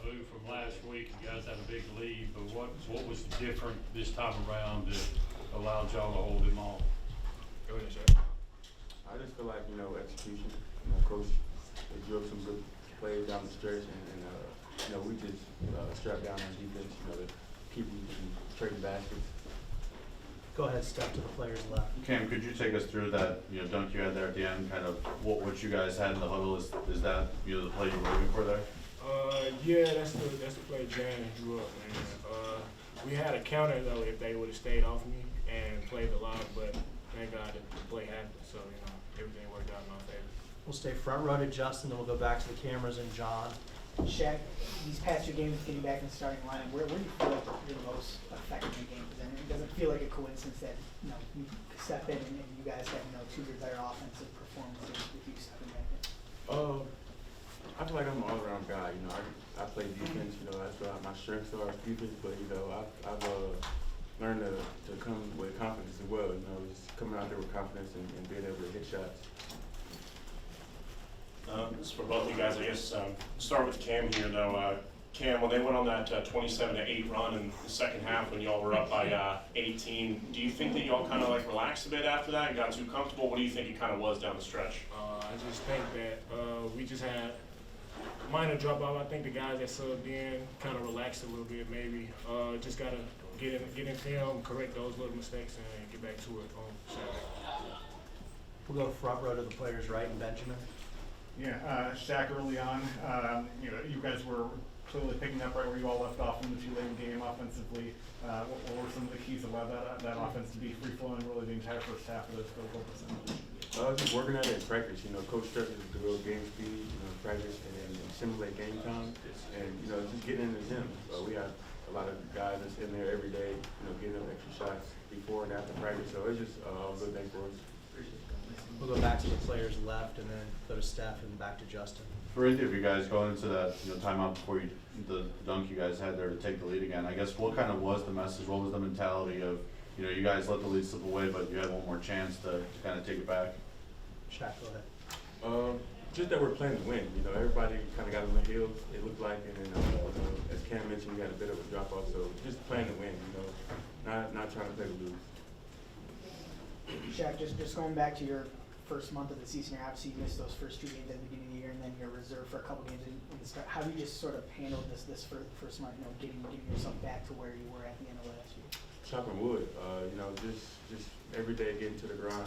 Boo, from last week, you guys had a big lead, but what was different this time around that allowed y'all to hold them off? Go ahead, Shaq. I just feel like, execution. Coach, they drove some good plays down the stretch, and we just strapped down on defense, to keep them from trading baskets. Go ahead, step to the players left. Cam, could you take us through that, dunk you had there at the end, kind of what you guys had in the huddle? Is that, the play you were looking for there? Yeah, that's the play Jan drew up, man. We had a counter though if they would have stayed off me and played the lob, but thank God the play happened, so everything worked out in our favor. We'll stay front row to Justin, then we'll go back to the cameras and John. Shaq, these past 2 games, getting back in the starting lineup, where do you feel like you're most effective in the game? Because it doesn't feel like a coincidence that you step in and you guys have 2 of your better offensive performances with you stepping back in. I feel like I'm an all-around guy. I play defense. That's what my strengths are, defense. But I've learned to come with confidence as well. Just coming out there with confidence and being able to hit shots. This is for both of you guys, I guess. Start with Cam here, though. Cam, when they went on that 27-8 run in the second half when y'all were up by 18, do you think that y'all kind of relaxed a bit after that and got too comfortable? What do you think it kind of was down the stretch? I just think that we just had a minor drop off. I think the guys that subbed in kind of relaxed a little bit, maybe. Just got to get in film, correct those little mistakes, and get back to it on Saturday. We'll go front row to the players right and Benjamin. Yeah, Shaq early on, you guys were clearly picking up right where you all left off in the 2 lane game offensively. What were some of the keys that allowed that offense to be free-flowing really the entire first half of this field goal percentage? Just working at it in practice. Coach stresses the real game speed, practice and simulate game time, and just getting in the gym. We have a lot of guys that's in there every day, getting them extra shots before and after practice. So it's just a good thing for us. We'll go back to the players left and then go to Steph and back to Justin. For either of you guys going into that, timeout before the dunk you guys had there to take the lead again, I guess what kind of was the message? What was the mentality of, you guys let the lead slip away, but you had one more chance to kind of take it back? Shaq, go ahead. Just that we're playing to win. Everybody kind of got on the heels, it looked like, and then as Cam mentioned, we had a bit of a drop off. So just playing to win. Not trying to play to lose. Shaq, just going back to your first month of the season, obviously you missed those first 2 games at the beginning of the year, and then you're reserved for a couple games in the start. How do you just sort of handle this first month, getting yourself back to where you were at the end of last year? Chopping wood, just every day getting to the grind,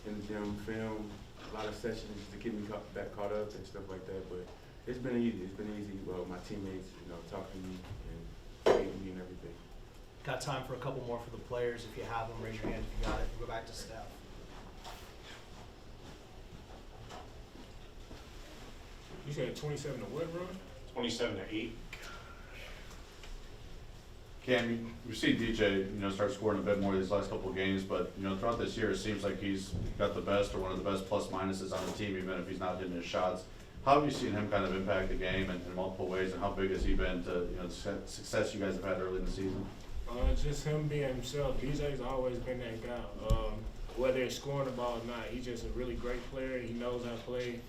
in the gym, film, a lot of sessions to get me back caught up and stuff like that. But it's been easy. It's been easy. Well, my teammates, talking to me and feeding me and everything. Got time for a couple more for the players. If you have them, raise your hand if you got it. We'll go back to Steph. You said 27 to what, bro? 27-8. Cam, we see DJ, start scoring a bit more these last couple of games, but, throughout this year, it seems like he's got the best or one of the best plus minuses on the team, even if he's not hitting his shots. How have you seen him kind of impact the game in multiple ways, and how big has he been to, the success you guys have had early in the season? Just him being himself. DJ's always been that guy. Whether it's scoring the ball or not, he's just a really great player. He knows how to play.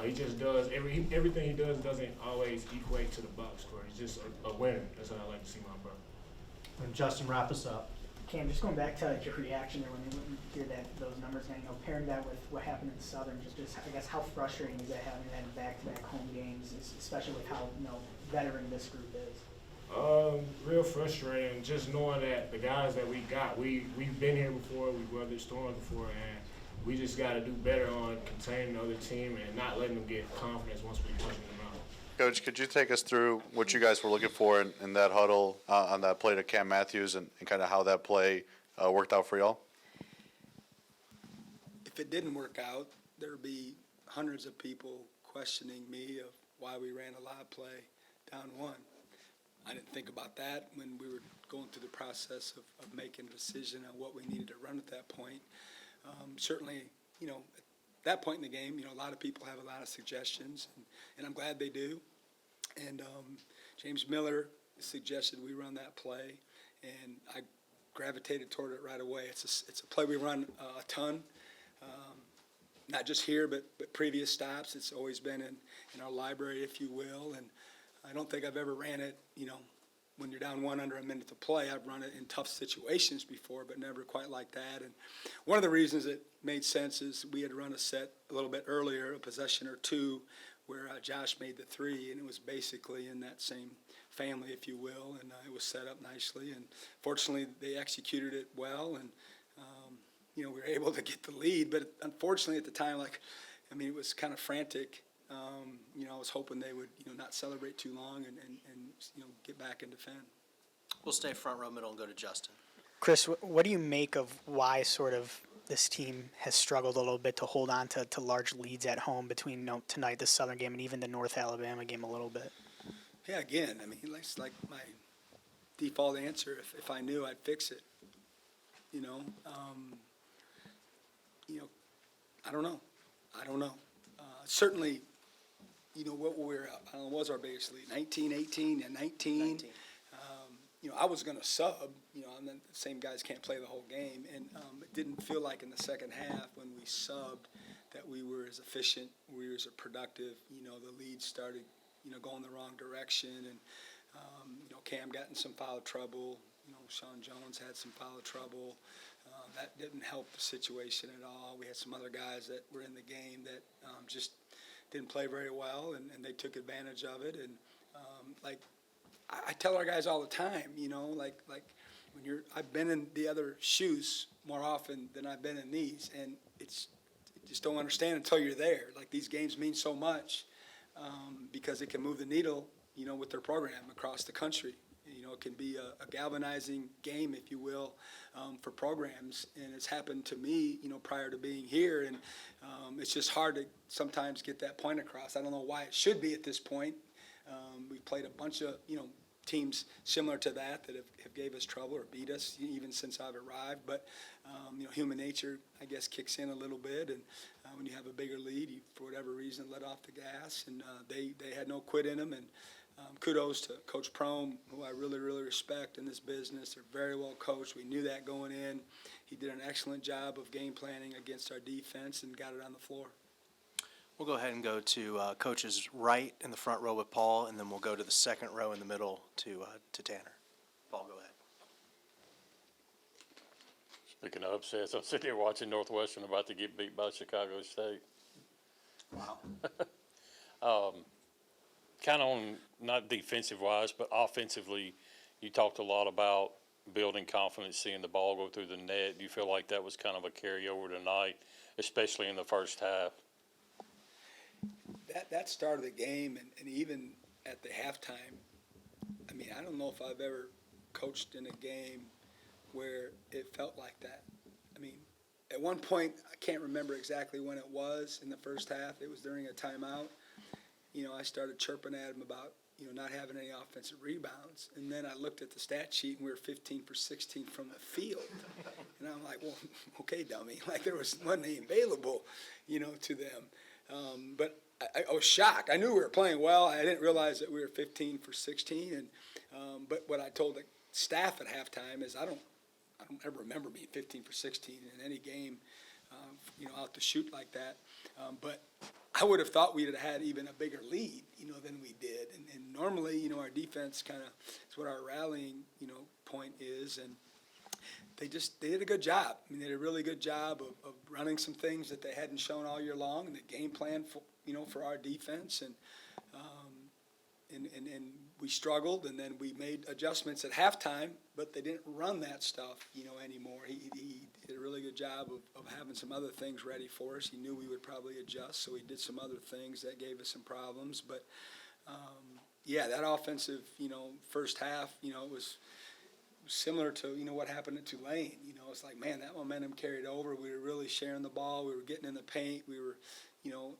He just does everything he does doesn't always equate to the box score. He's just a winner. That's how I like to see my brother. And Justin, wrap us up. Cam, just going back to your reaction there when you hear those numbers, and pairing that with what happened in the Southern, just I guess how frustrating is that having that back-to-back home games, especially with how veteran this group is? Real frustrating. Just knowing that the guys that we got, we've been here before, we've weathered storms before, and we just got to do better on containing the other team and not letting them get confidence once we push them out. Coach, could you take us through what you guys were looking for in that huddle on that play to Cam Matthews and kind of how that play worked out for y'all? If it didn't work out, there would be hundreds of people questioning me of why we ran a live play down 1. I didn't think about that when we were going through the process of making a decision on what we needed to run at that point. Certainly, at that point in the game, a lot of people have a lot of suggestions, and I'm glad they do. And James Miller suggested we run that play, and I gravitated toward it right away. It's a play we run a ton, not just here, but previous stops. It's always been in our library, if you will. And I don't think I've ever ran it, when you're down one under a minute to play. I've run it in tough situations before, but never quite like that. And one of the reasons it made sense is we had run a set a little bit earlier, a possession or two, where Josh made the three, and it was basically in that same family, if you will, and it was set up nicely. And fortunately, they executed it well, and we were able to get the lead. But unfortunately, at the time, it was kind of frantic. I was hoping they would, not celebrate too long and get back and defend. We'll stay front row middle and go to Justin. Chris, what do you make of why sort of this team has struggled a little bit to hold on to large leads at home between tonight, the Southern game, and even the North Alabama game a little bit? Yeah, again, it's like my default answer. If I knew, I'd fix it. I don't know. Certainly, what what was our biggest lead? 19, 18, and 19. I was going to sub, and then the same guys can't play the whole game. And it didn't feel like in the second half when we subbed that we were as efficient, we were as productive. The lead started, going the wrong direction. And, Cam got in some foul trouble. Sean Jones had some foul trouble. That didn't help the situation at all. We had some other guys that were in the game that just didn't play very well, and they took advantage of it. And I tell our guys all the time, when I've been in the other shoes more often than I've been in these, and you just don't understand until you're there. These games mean so much because it can move the needle, with their program across the country. It can be a galvanizing game, if you will, for programs, and it's happened to me, prior to being here, and it's just hard to sometimes get that point across. I don't know why it should be at this point. We've played a bunch of, teams similar to that have gave us trouble or beat us even since I've arrived, but human nature, I guess, kicks in a little bit, and when you have a bigger lead, you, for whatever reason, let off the gas, and they had no quit in them, and kudos to Coach Prohm, who I really, really respect in this business. They're very well coached. We knew that going in. He did an excellent job of game planning against our defense and got it on the floor. We'll go ahead and go to coach's right in the front row with Paul, and then we'll go to the second row in the middle to Tanner. Paul, go ahead. Speaking of upsets, I'm sitting here watching Northwestern about to get beat by Chicago State. Wow. Kind of on, not defensive-wise, but offensively, you talked a lot about building confidence, seeing the ball go through the net. Do you feel like that was kind of a carryover tonight, especially in the first half? That started the game, and even at the halftime, I don't know if I've ever coached in a game where it felt like that. At one point, I can't remember exactly when it was in the first half. It was during a timeout. I started chirping at him about, not having any offensive rebounds. And then I looked at the stat sheet, and we were 15 for 16 from the field. And I'm like, well, okay, dummy. There wasn't any available, to them. But I was shocked. I knew we were playing well. I didn't realize that we were 15 for 16. And but what I told the staff at halftime is I don't ever remember being 15 for 16 in any game, out to shoot like that. But I would have thought we'd have had even a bigger lead, than we did. And normally, our defense kind of is what our rallying, point is. And they did a good job. They did a really good job of running some things that they hadn't shown all year long, and the game plan for our defense. And we struggled, and then we made adjustments at halftime, but they didn't run that stuff, anymore. He did a really good job of having some other things ready for us. He knew we would probably adjust, so he did some other things that gave us some problems. But, that offensive, first half, it was similar to, what happened at Tulane. It's like, man, that momentum carried over. We were really sharing the ball. We were getting in the paint. We were,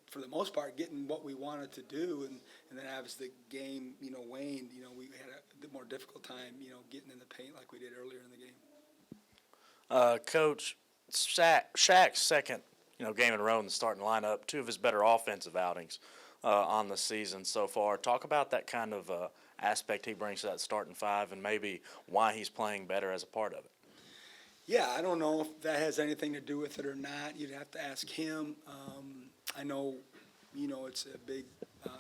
for the most part, getting what we wanted to do. And then as the game, waned, we had a more difficult time, getting in the paint like we did earlier in the game. Coach, Shaq's second, game in a row in the starting lineup, two of his better offensive outings on the season so far. Talk about that kind of aspect he brings to that starting five and maybe why he's playing better as a part of it. Yeah, I don't know if that has anything to do with it or not. You'd have to ask him. I know you know, it's a big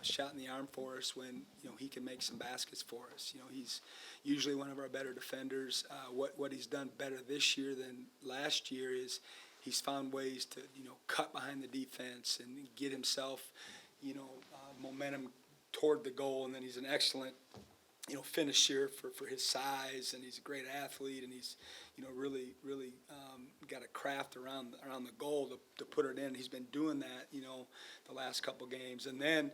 shot in the arm for us when, you know, he can make some baskets for us. You know, he's usually one of our better defenders. What he's done better this year than last year is he's found ways to, you know, cut behind the defense and get himself, you know, momentum toward the goal. And then he's an excellent, you know, finisher for his size, and he's a great athlete, and he's, you know, really got a craft around the goal to put it in. He's been doing that, you know, the last couple games. And then,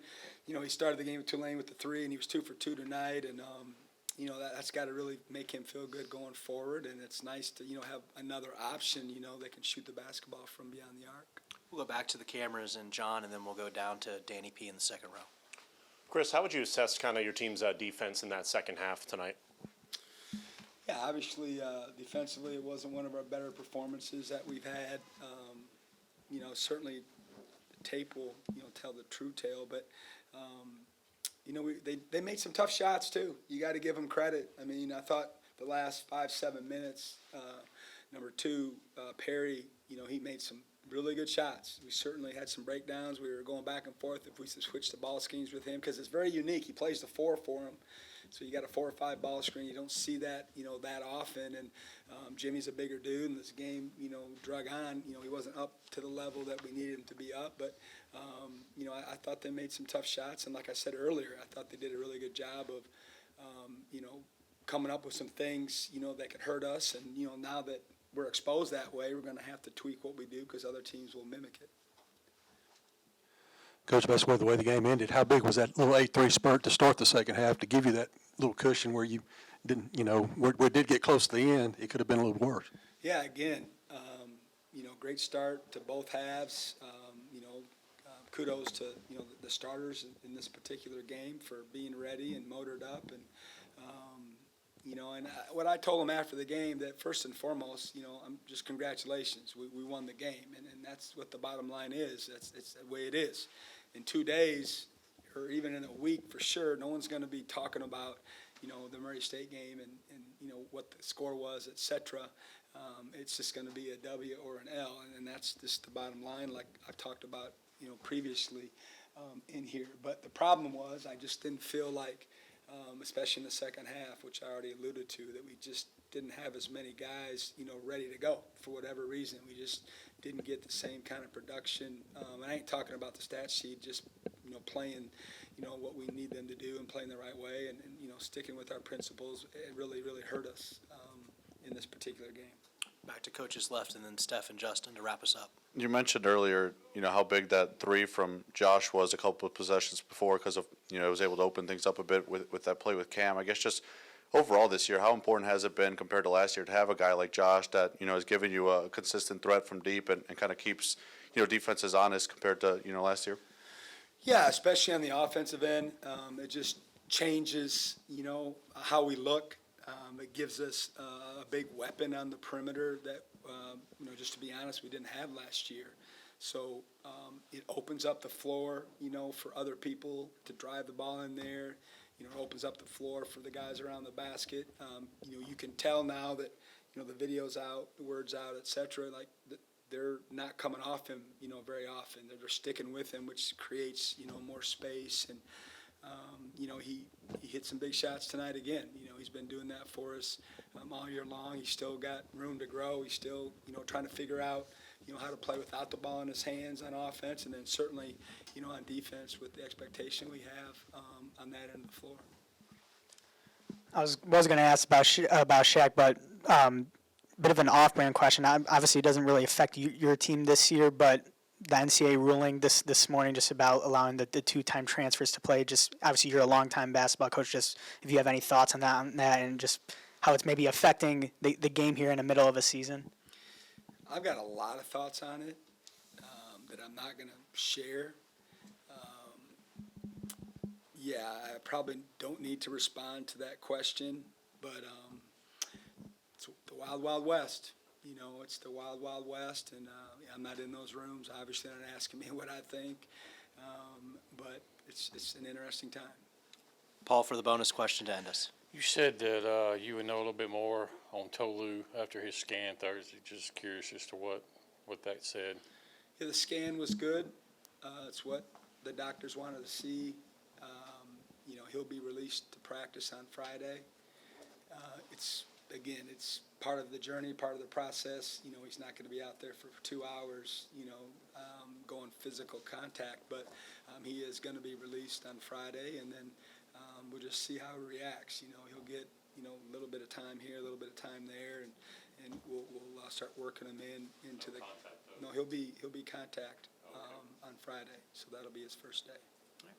you know, he started the game with Tulane with the 3, and he was 2 for 2 tonight. And, you know, that's got to really make him feel good going forward. And it's nice to, you know, have another option, you know, that can shoot the basketball from beyond the arc. We'll go back to the cameras and John, and then we'll go down to Danny P. in the second row. Chris, how would you assess kind of your team's defense in that second half tonight? Yeah, obviously, defensively, it wasn't one of our better performances that we've had. You know, certainly the tape will, you know, tell the true tale, but, you know, they made some tough shots too. You got to give them credit. I mean, I thought the last 5-7 minutes, number 2, Perry, you know, he made some really good shots. We certainly had some breakdowns. We were going back and forth if we switched the ball schemes with him, because it's very unique. He plays the 4 for him. So you got a 4 or 5 ball screen. You don't see that, you know, that often. And Jimmy's a bigger dude, and this game, you know, drug on. You know, he wasn't up to the level that we needed him to be up. But, you know, I thought they made some tough shots. And like I said earlier, I thought they did a really good job of, you know, coming up with some things, you know, that could hurt us. And, you know, now that we're exposed that way, we're going to have to tweak what we do because other teams will mimic it. Coach Bestway, the way the game ended, how big was that little 8-3 spurt to start the second half to give you that little cushion where you didn't, you know, where it did get close to the end, it could have been a little worse? Yeah, again, you know, great start to both halves. You know, kudos to, you know, the starters in this particular game for being ready and motored up. And, you know, and what I told them after the game, that first and foremost, you know, just congratulations. We won the game, and that's what the bottom line is. It's the way it is. In 2 days, or even in a week for sure, no one's going to be talking about, you know, the Murray State game and you know, what the score was, et cetera. It's just going to be a W or an L, and that's just the bottom line, like I've talked about, you know, previously in here. But the problem was I just didn't feel like, especially in the second half, which I already alluded to, that we just didn't have as many guys, you know, ready to go for whatever reason. We just didn't get the same kind of production. And I ain't talking about the stat sheet, just, you know, playing, you know, what we need them to do and playing the right way and you know, sticking with our principles. It really, really hurt us in this particular game. Back to coaches left, and then Steph and Justin to wrap us up. You mentioned earlier, you know, how big that 3 from Josh was a couple of possessions before because of, you know, was able to open things up a bit with that play with Cam. I guess just overall this year, how important has it been compared to last year to have a guy like Josh that, you know, has given you a consistent threat from deep and kind of keeps, you know, defenses honest compared to, you know, last year? Yeah, especially on the offensive end. It just changes, you know, how we look. It gives us a big weapon on the perimeter that, you know, just to be honest, we didn't have last year. So it opens up the floor, you know, for other people to drive the ball in there. You know, it opens up the floor for the guys around the basket. You know, you can tell now that, you know, the video's out, the word's out, et cetera, like they're not coming off him, you know, very often. They're sticking with him, which creates, you know, more space. And, you know, he hit some big shots tonight again. You know, he's been doing that for us all year long. He's still got room to grow. He's still, you know, trying to figure out, you know, how to play without the ball in his hands on offense, and then certainly, you know, on defense with the expectation we have on that end of the floor. I was going to ask about Shaq, but bit of an off-brand question. Obviously, it doesn't really affect your team this year, but the NCAA ruling this morning just about allowing the 2-time transfers to play. Just obviously, you're a longtime basketball coach. Just if you have any thoughts on that, and just how it's maybe affecting the game here in the middle of a season. I've got a lot of thoughts on it that I'm not going to share. Yeah, I probably don't need to respond to that question, but it's the Wild Wild West. You know, it's the Wild Wild West, and I'm not in those rooms. Obviously, they're not asking me what I think, but it's an interesting time. Paul, for the bonus question to end us. You said that you would know a little bit more on Tolu after his scan Thursday. Just curious as to what that said. Yeah, the scan was good. It's what the doctors wanted to see. You know, he'll be released to practice on Friday. It's part of the journey, part of the process. You know, he's not going to be out there for 2 hours, you know, going physical contact, but he is going to be released on Friday, and then we'll just see how he reacts. You know, he'll get, you know, a little bit of time here, a little bit of time there, and we'll start working him into the. Contact, though. No, he'll be contact on Friday, so that'll be his first day.